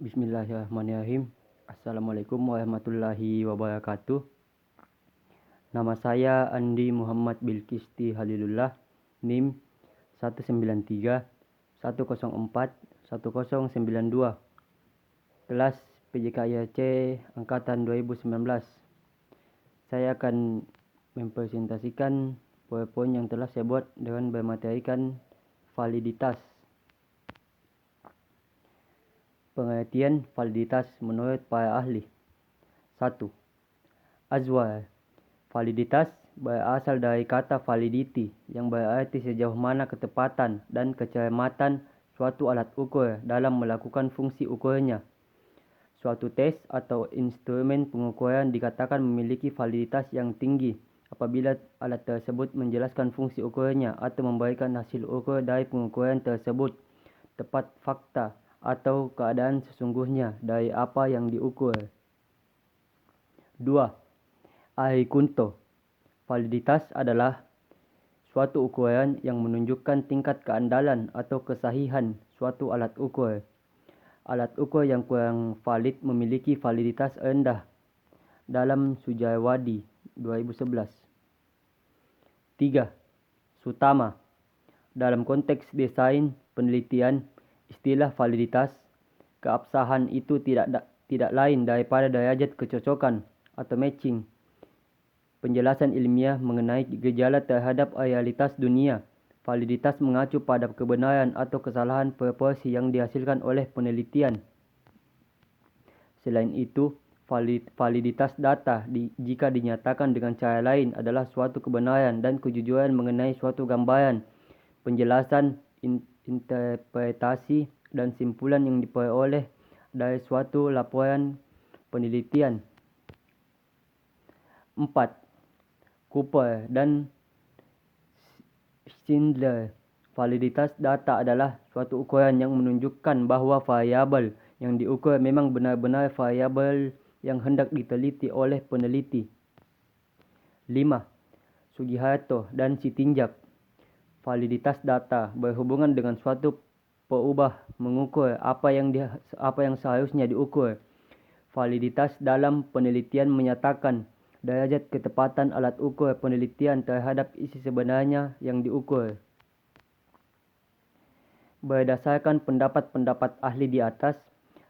Bismillahirrahmanirrahim. Assalamualaikum warahmatullahi wabarakatuh. Nama saya Andi Muhammad Bilkisti Halilullah, NIM 193 104 1092, kelas PJKIAC Angkatan 2019. Saya akan mempresentasikan PowerPoint yang telah saya buat dengan bermaterikan validitas. Pengertian validitas menurut para ahli. 1. Azwar. Validitas berasal dari kata validity yang berarti sejauh mana ketepatan dan kecermatan suatu alat ukur dalam melakukan fungsi ukurnya. Suatu tes atau instrumen pengukuran dikatakan memiliki validitas yang tinggi apabila alat tersebut menjelaskan fungsi ukurnya atau memberikan hasil ukur dari pengukuran tersebut tepat fakta atau keadaan sesungguhnya dari apa yang diukur. 2. Arikunto. Validitas adalah suatu ukuran yang menunjukkan tingkat keandalan atau kesahihan suatu alat ukur. Alat ukur yang kurang valid memiliki validitas rendah. Dalam Sujarwadi 2011. 3. Sutama. Dalam konteks desain penelitian, istilah validitas keabsahan itu tidak lain daripada derajat kecocokan atau matching penjelasan ilmiah mengenai gejala terhadap realitas dunia. Validitas mengacu pada kebenaran atau kesalahan proporsi yang dihasilkan oleh penelitian. Selain itu, validitas data jika dinyatakan dengan cara lain adalah suatu kebenaran dan kejujuran mengenai suatu gambaran, penjelasan, interpretasi, dan simpulan yang diperoleh dari suatu laporan penelitian. 4. Cooper dan Schindler. Validitas data adalah suatu ukuran yang menunjukkan bahawa variabel yang diukur memang benar-benar variabel yang hendak diteliti oleh peneliti. 5. Sugiharto dan Sitinjak. Validitas data berhubungan dengan suatu perubah mengukur apa yang seharusnya diukur. Validitas dalam penelitian menyatakan derajat ketepatan alat ukur penelitian terhadap isi sebenarnya yang diukur. Berdasarkan pendapat-pendapat ahli di atas,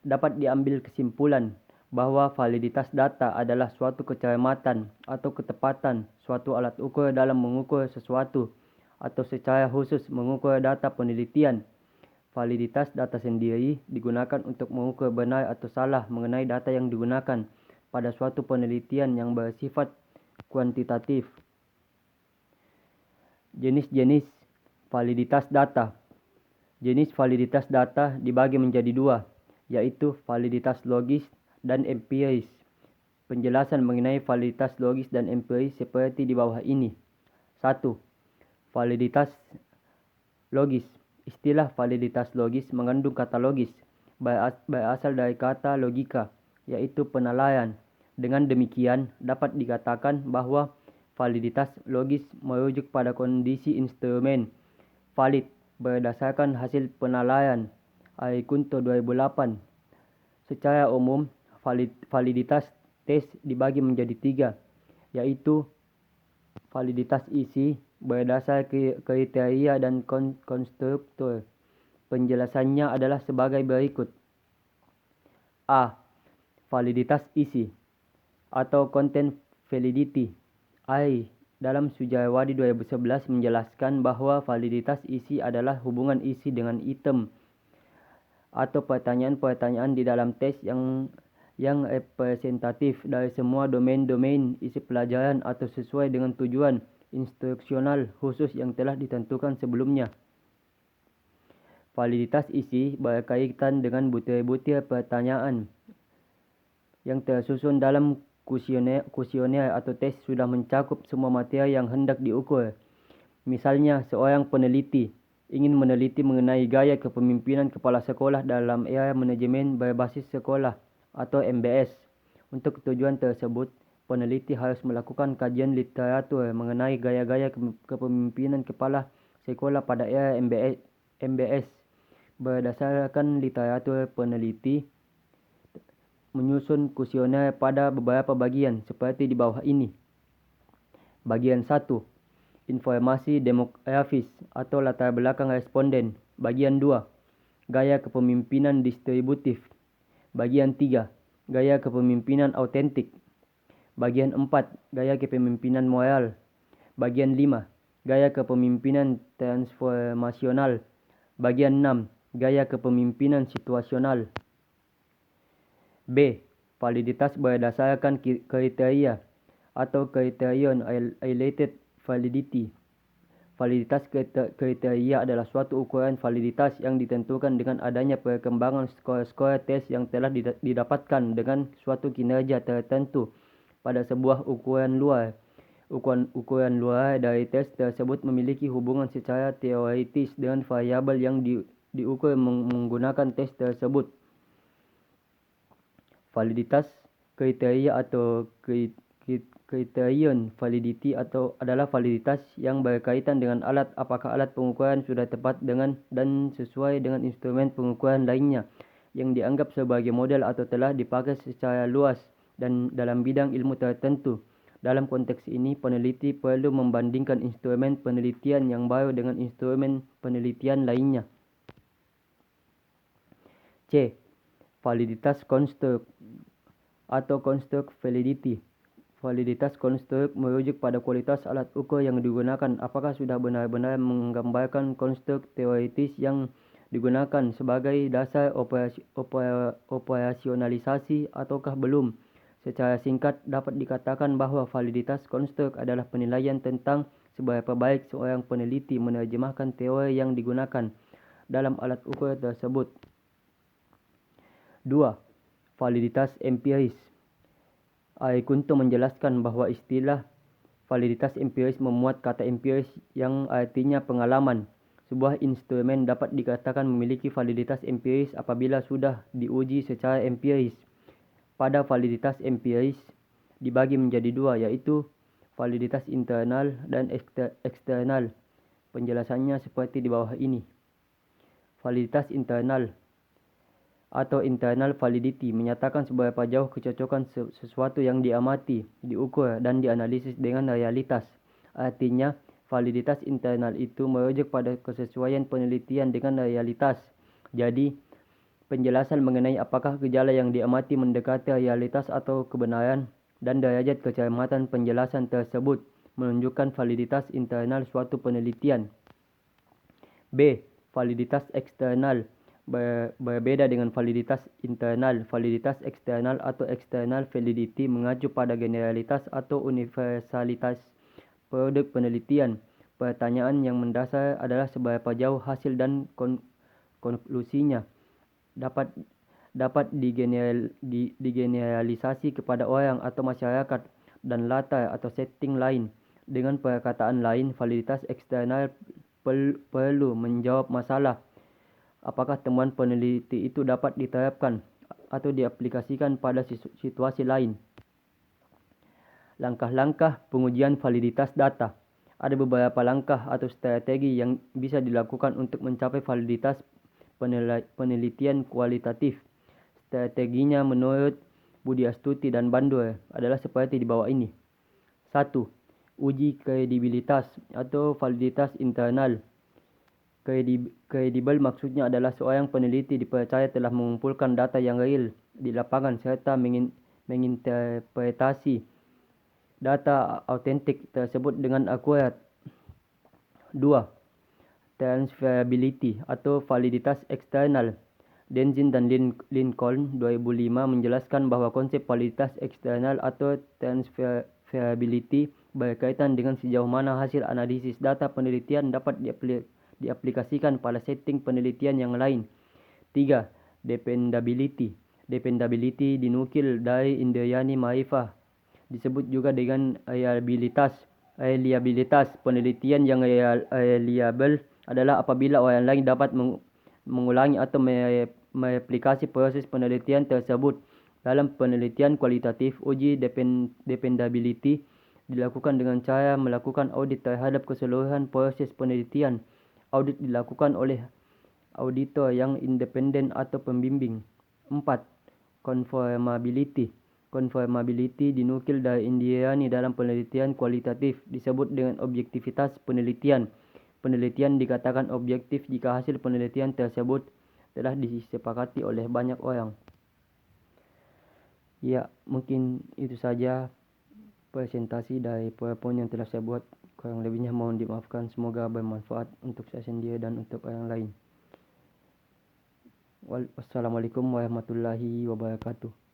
dapat diambil kesimpulan bahawa validitas data adalah suatu kecermatan atau ketepatan suatu alat ukur dalam mengukur sesuatu atau secara khusus mengukur data penelitian. Validitas data sendiri digunakan untuk mengukur benar atau salah mengenai data yang digunakan pada suatu penelitian yang bersifat kuantitatif. Jenis-jenis validitas data. Jenis validitas data dibagi menjadi dua, yaitu validitas logis dan empiris. Penjelasan mengenai validitas logis dan empiris seperti di bawah ini. 1. Validitas logis. Istilah validitas logis mengandung kata logis, berasal dari kata logika, yaitu penilaian. Dengan demikian, dapat dikatakan bahawa validitas logis merujuk pada kondisi instrumen valid berdasarkan hasil penilaian. Arikunto 2008. Secara umum, validitas tes dibagi menjadi tiga, yaitu validitas isi berdasar kriteria dan konstruktur. Penjelasannya adalah sebagai berikut. A. Validitas isi atau content validity. I. Dalam Sujarwadi 2011 menjelaskan bahawa validitas isi adalah hubungan isi dengan item atau pertanyaan-pertanyaan di dalam tes yang representatif dari semua domain-domain isi pelajaran atau sesuai dengan tujuan instruksional khusus yang telah ditentukan sebelumnya. Validitas isi berkaitan dengan butir-butir pertanyaan yang tersusun dalam kuesioner atau tes sudah mencakup semua materi yang hendak diukur. Misalnya, seorang peneliti ingin meneliti mengenai gaya kepemimpinan kepala sekolah dalam era manajemen berbasis sekolah atau MBS. Untuk tujuan tersebut, peneliti harus melakukan kajian literatur mengenai gaya-gaya kepemimpinan kepala sekolah pada era MBS. Berdasarkan literatur peneliti, menyusun kuesioner pada beberapa bagian seperti di bawah ini. Bagian 1. Informasi demografis atau latar belakang responden. Bagian 2. Gaya kepemimpinan distributif. Bagian 3. Gaya kepemimpinan autentik. Bagian 4. Gaya kepemimpinan moral. Bagian 5. Gaya kepemimpinan transformasional. Bagian 6. Gaya kepemimpinan situasional. B. Validitas berdasarkan kriteria atau criterion related validity. Validitas kriteria adalah suatu ukuran validitas yang ditentukan dengan adanya perkembangan skor-skor tes yang telah didapatkan dengan suatu kinerja tertentu pada sebuah ukuran luar. Ukuran luar dari tes tersebut memiliki hubungan secara teoritis dengan variabel yang diukur menggunakan tes tersebut. Validitas kriteria atau criterion validity adalah validitas yang berkaitan dengan alat, apakah alat pengukuran sudah tepat dengan dan sesuai dengan instrumen pengukuran lainnya yang dianggap sebagai model atau telah dipakai secara luas dan dalam bidang ilmu tertentu. Dalam konteks ini, peneliti perlu membandingkan instrumen penelitian yang baru dengan instrumen penelitian lainnya. C. Validitas konstruk atau konstruk validity. Validitas konstruk merujuk pada kualitas alat ukur yang digunakan, apakah sudah benar-benar menggambarkan konstruk teoritis yang digunakan sebagai dasar operasionalisasi ataukah belum. Secara singkat, dapat dikatakan bahwa validitas konstruk adalah penilaian tentang seberapa baik seorang peneliti menerjemahkan teori yang digunakan dalam alat ukur tersebut. 2. Validitas empiris. Aekunto menjelaskan bahwa istilah validitas empiris memuat kata empiris yang artinya pengalaman. Sebuah instrumen dapat dikatakan memiliki validitas empiris apabila sudah diuji secara empiris. Pada validitas empiris dibagi menjadi dua, yaitu validitas internal dan eksternal. Penjelasannya seperti di bawah ini. Validitas internal atau internal validity menyatakan seberapa jauh kecocokan sesuatu yang diamati, diukur, dan dianalisis dengan realitas. Artinya, validitas internal itu merujuk pada kesesuaian penelitian dengan realitas. Jadi, penjelasan mengenai apakah gejala yang diamati mendekati realitas atau kebenaran dan derajat kecermatan penjelasan tersebut menunjukkan validitas internal suatu penelitian. B. Validitas eksternal berbeda dengan validitas internal. Validitas eksternal atau external validity mengacu pada generalitas atau universalitas produk penelitian. Pertanyaan yang mendasar adalah seberapa jauh hasil dan konklusinya dapat digeneralisasi kepada orang atau masyarakat dan latar atau setting lain. Dengan perkataan lain, validitas eksternal perlu menjawab masalah apakah temuan peneliti itu dapat diterapkan atau diaplikasikan pada situasi lain. Langkah-langkah pengujian validitas data. Ada beberapa langkah atau strategi yang bisa dilakukan untuk mencapai validitas penelitian kualitatif. Strateginya menurut Budi Astuti dan Bandur adalah seperti di bawah ini. 1. Uji kredibilitas atau validitas internal. Kredibel maksudnya adalah seorang peneliti dipercaya telah mengumpulkan data yang real di lapangan serta menginterpretasi data autentik tersebut dengan akurat. 2. Transferability atau validitas eksternal. Denzin dan Lincoln 2005 menjelaskan bahwa konsep validitas eksternal atau transferability berkaitan dengan sejauh mana hasil analisis data penelitian dapat diaplikasikan pada setting penelitian yang lain. 3. Dependability. Dependability dinukil dari Indriani Maarifah. Disebut juga dengan reliabilitas. Reliabilitas penelitian yang reliable adalah apabila orang lain dapat mengulangi atau mereplikasi proses penelitian tersebut. Dalam penelitian kualitatif, uji dependability dilakukan dengan cara melakukan audit terhadap keseluruhan proses penelitian. Audit dilakukan oleh auditor yang independen atau pembimbing. 4. Conformability. Conformability dinukil dari Indiani dalam penelitian kualitatif disebut dengan objektivitas penelitian. Penelitian dikatakan objektif jika hasil penelitian tersebut telah disepakati oleh banyak orang. Ya, mungkin itu saja presentasi dari PowerPoint yang telah saya buat. Kurang lebihnya mohon dimaafkan. Semoga bermanfaat untuk saya sendiri dan untuk orang lain. Wassalamualaikum warahmatullahi wabarakatuh.